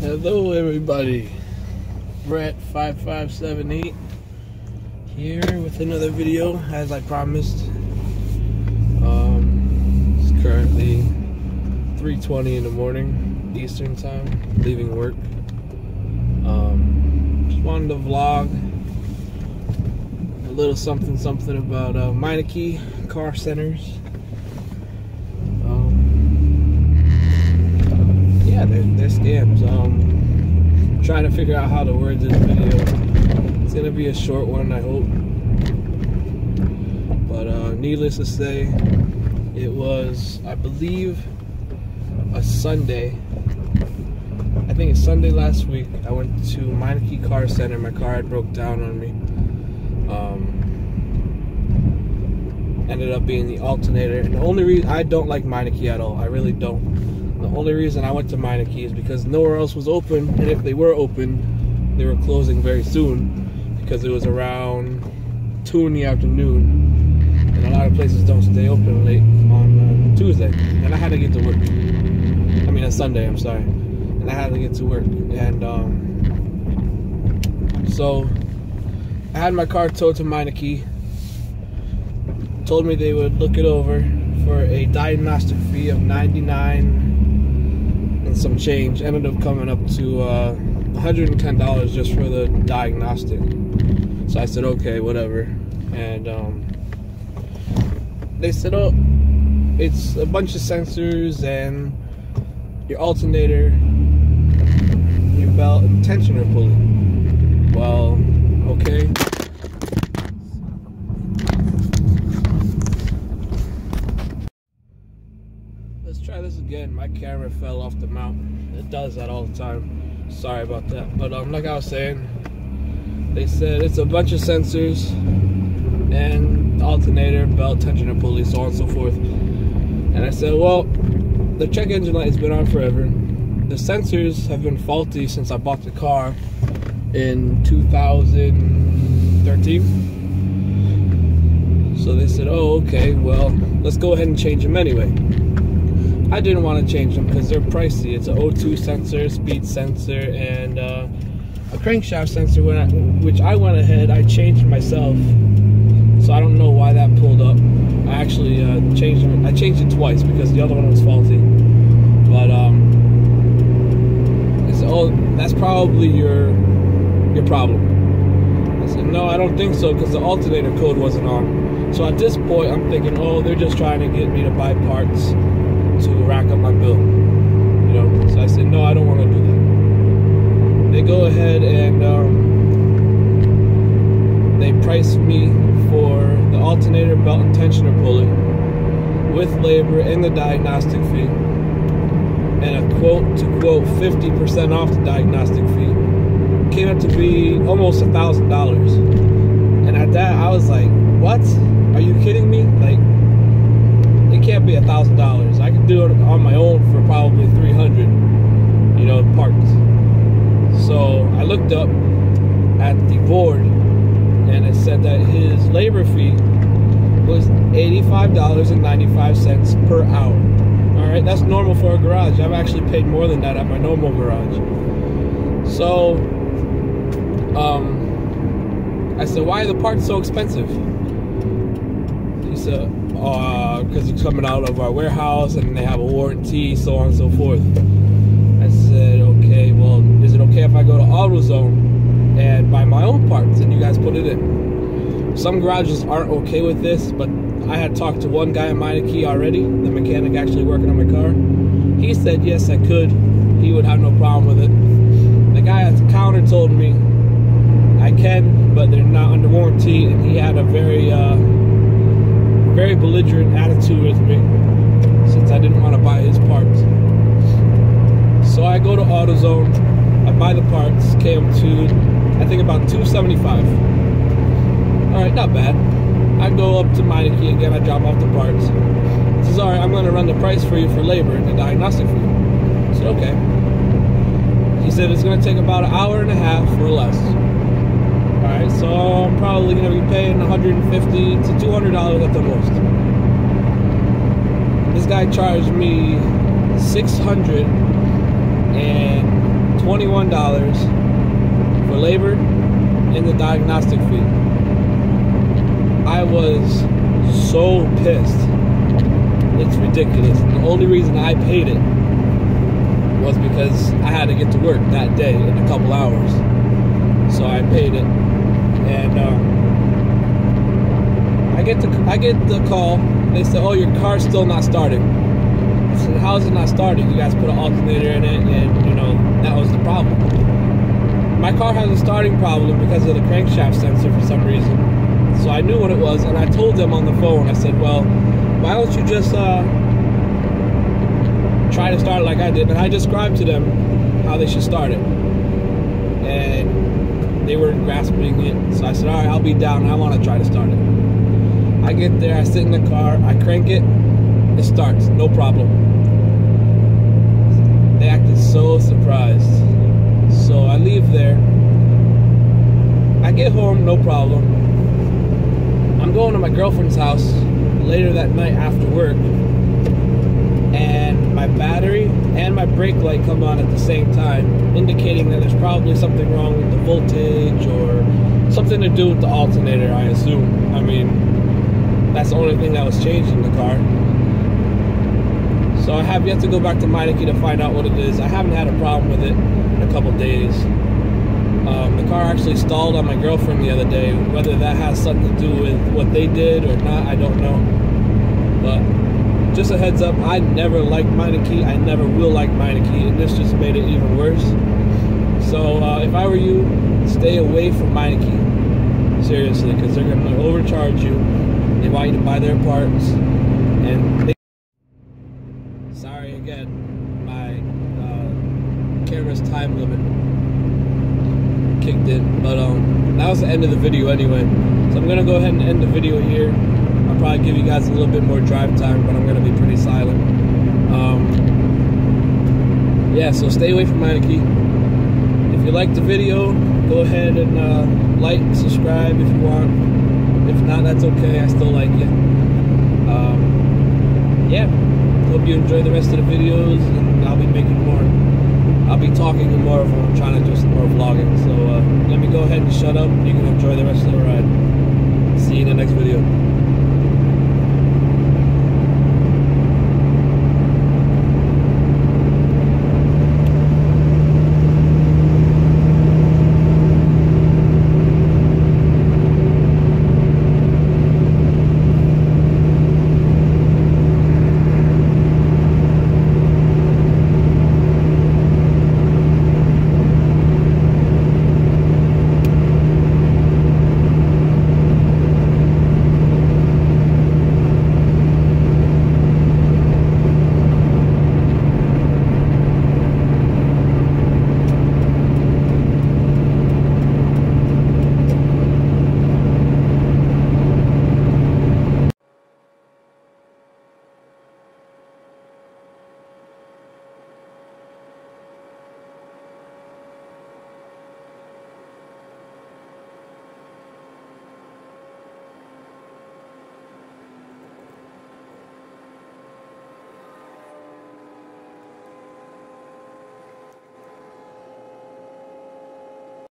Hello everybody, Brett 5578 here with another video as I promised. It's currently 3:20 in the morning Eastern time, leaving work. Just wanted to vlog a little something about Meineke car centers. Yeah, they're scams. Trying to figure out how to word this video. It's gonna be a short one, I hope. But needless to say, it was, I believe, a Sunday. I think it's Sunday last week. I went to Meineke Car Center. My car had broke down on me. Ended up being the alternator. And the only reason I don't like Meineke at all, I really don't. The only reason I went to Meineke is because nowhere else was open, and if they were open, they were closing very soon because it was around 2 in the afternoon, and a lot of places don't stay open late on Tuesday, and I had to get to work. I mean, on Sunday, I'm sorry, and I had to get to work, and so I had my car towed to Meineke. Told me they would look it over for a diagnostic fee of $99 and some change. Ended up coming up to $110 just for the diagnostic. So I said, okay, whatever. And they said, oh, it's a bunch of sensors and your alternator, your belt, and tensioner pulley. Well, okay. Let's try this again. My camera fell off the mount. It does that all the time. Sorry about that. But like I was saying, they said it's a bunch of sensors and alternator, belt, tensioner pulley, so on and so forth. And I said, well, the check engine light has been on forever. The sensors have been faulty since I bought the car in 2013. So they said, oh, okay, well, let's go ahead and change them anyway. I didn't want to change them because they're pricey. It's an O2 sensor, speed sensor, and a crankshaft sensor, which I went ahead, I changed myself. So I don't know why that pulled up. I actually changed them. I changed it twice because the other one was faulty. But I said, oh, that's probably your problem. I said, no, I don't think so, because the alternator code wasn't on. So at this point, I'm thinking, oh, they're just trying to get me to buy parts to rack up my bill, you know. So I said, no, I don't want to do that. They go ahead and they priced me for the alternator, belt, and tensioner pulley with labor and the diagnostic fee, and a quote to quote 50% off the diagnostic fee. Came up to be almost $1,000. And at that, I was like, what? Are you kidding me? Like, it can't be $1,000. I could do it on my own for probably $300, you know, parts. So I looked up at the board, and it said that his labor fee was $85.95 per hour. All right, that's normal for a garage. I've actually paid more than that at my normal garage. So I said, why are the parts so expensive? He said, because it's coming out of our warehouse and they have a warranty, so on and so forth. I said, okay, well, is it okay if I go to AutoZone and buy my own parts and you guys put it in? Some garages aren't okay with this, but I had talked to one guy in Meineke already, the mechanic actually working on my car. He said, yes, I could. He would have no problem with it. The guy at the counter told me I can, but they're not under warranty, and he had a very belligerent attitude with me since I didn't want to buy his parts. So I go to AutoZone, I buy the parts, came to, I think, about $275. Alright, not bad. I go up to Meineke again, I drop off the parts. He says, alright, I'm going to run the price for you for labor and the diagnostic for you. I said, okay. He said it's going to take about an hour and a half or less. Alright, so I'm probably going to be paying $150 to $200 at the most. This guy charged me $600 $21 for labor and the diagnostic fee. I was so pissed. It's ridiculous. The only reason I paid it was because I had to get to work that day in a couple hours. So I paid it. And I get the call. They said, "Oh, your car's still not starting." I said, "How is it not starting? You guys put an alternator in it, and you know that was the problem." My car has a starting problem because of the crankshaft sensor for some reason. So I knew what it was, and I told them on the phone. I said, "Well, why don't you just try to start it like I did?" And I described to them how they should start it, and they weren't grasping it. So I said, "All right, I'll be down. I want to try to start it." I get there, I sit in the car, I crank it, it starts, no problem. They acted so surprised. So I leave there. I get home, no problem. I'm going to my girlfriend's house later that night after work, and my battery and my brake light come on at the same time, indicating that there's probably something wrong with the voltage or something to do with the alternator, I assume. I mean, that's the only thing that was changed in the car. So I have yet to go back to Meineke to find out what it is. I haven't had a problem with it in a couple days. The car actually stalled on my girlfriend the other day. Whether that has something to do with what they did or not, I don't know. But just a heads up, I never liked Meineke. I never will like Meineke, and this just made it even worse. So if I were you, stay away from Meineke. Seriously, because they're going to overcharge you. They want you to buy their parts, and sorry again, my camera's time limit kicked in, but that was the end of the video anyway. So I'm gonna go ahead and end the video here. I'll probably give you guys a little bit more drive time, but I'm gonna be pretty silent. Yeah, so stay away from Meineke. If you liked the video, go ahead and like, subscribe if you want. If not, that's okay. I still like you. Yeah. Hope you enjoy the rest of the videos, and I'll be making more. I'll be talking more of them. I'm trying to do some more vlogging. So let me go ahead and shut up. You can enjoy the rest of the ride. See you in the next video.